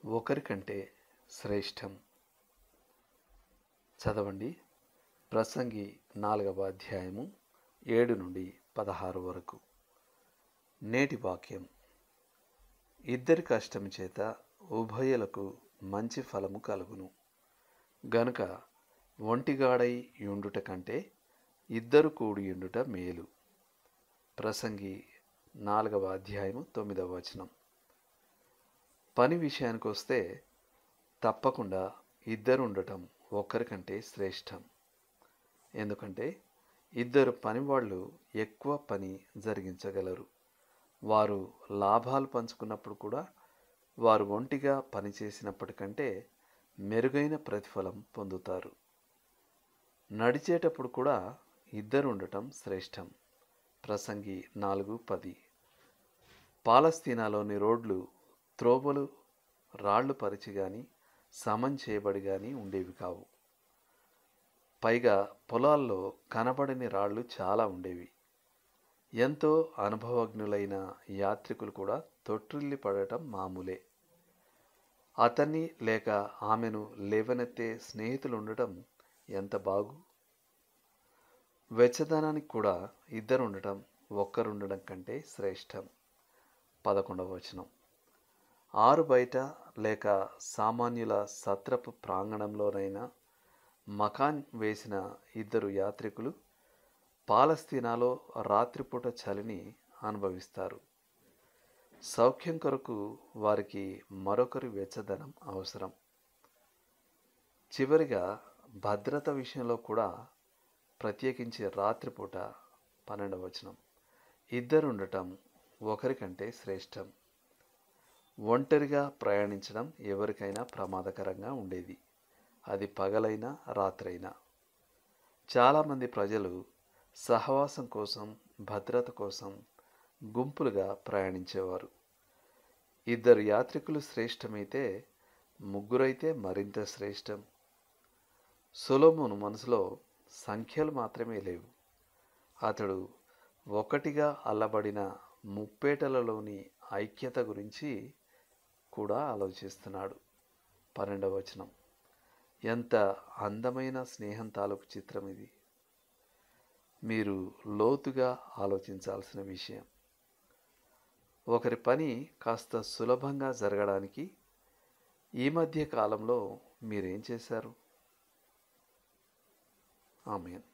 ఒకరికంటే శ్రేష్టం. చదవండి. ప్రసంగి 4వ అధ్యాయము 7 నుండి 16 వరకు. నేటి వాక్యం: ఇద్దరి కష్టం చేత ఉభయులకు మంచి ఫలము కలుగును గనుక ఒంటిగాడై యుండుట కంటే ఇద్దరు కూడియుండుట మేలు. ప్రసంగి 4వ అధ్యాయము 9వ వచనం. పని విషయానికి వస్తే తప్పకుండా ఇద్దరు ఉండటం ఒక్కరికంటే శ్రేష్టం. ఎందుకంటే ఇద్దరు పనివాళ్ళు ఎక్కువ పని జరిగించగలరు. వారు లాభాలు పంచుకున్నప్పుడు కూడా వారు ఒంటిగా పనిచేసినప్పటికంటే మెరుగైన ప్రతిఫలం పొందుతారు. నడిచేటప్పుడు కూడా ఇద్దరు ఉండటం శ్రేష్టం. ప్రసంగి 4:10. పాలస్తీనాలోని రోడ్లు త్రోవలు రాళ్లు పరిచి గాని సమం చేయబడి గాని ఉండేవి కావు. పైగా పొలాల్లో కనబడని రాళ్లు చాలా ఉండేవి. ఎంతో అనుభవజ్ఞులైన యాత్రికులు కూడా తొట్టిల్లి పడటం మామూలే. అతన్ని లేక ఆమెను లేవనెత్తే స్నేహితులు ఉండటం ఎంత బాగు. వెచ్చదనానికి కూడా ఇద్దరు ఉండటం ఒక్కరుండడం కంటే శ్రేష్టం. 11వ వచనం. ఆరు బయట లేక సామాన్యుల సత్రపు ప్రాంగణంలోనైనా మకాన్ వేసిన ఇద్దరు యాత్రికులు పాలస్తీనాలో రాత్రిపూట చలిని అనుభవిస్తారు. సౌఖ్యం కొరకు వారికి మరొకరి వెచ్చదనం అవసరం. చివరిగా భద్రత విషయంలో కూడా, ప్రత్యేకించి రాత్రిపూట 12వ వచనం, ఇద్దరుండటం ఒకరికంటే శ్రేష్టం. ఒంటరిగా ప్రయాణించడం ఎవరికైనా ప్రమాదకరంగా ఉండేది, అది పగలైనా రాత్రైనా. చాలామంది ప్రజలు సహవాసం కోసం, భద్రత కోసం గుంపులుగా ప్రయాణించేవారు. ఇద్దరు యాత్రికులు శ్రేష్టమైతే ముగ్గురైతే మరింత శ్రేష్టం. సొలొమోను మనసులో సంఖ్యలు మాత్రమే లేవు. అతడు ఒకటిగా అల్లబడిన ముప్పేటలలోని ఐక్యత గురించి కూడా ఆలోచిస్తున్నాడు. 12వ వచనం. ఎంత అందమైన స్నేహం తాలూకు చిత్రం ఇది. మీరు లోతుగా ఆలోచించాల్సిన విషయం. ఒకరి పని కాస్త సులభంగా జరగడానికి ఈ మధ్య కాలంలో మీరేం చేశారు? ఆమేన్.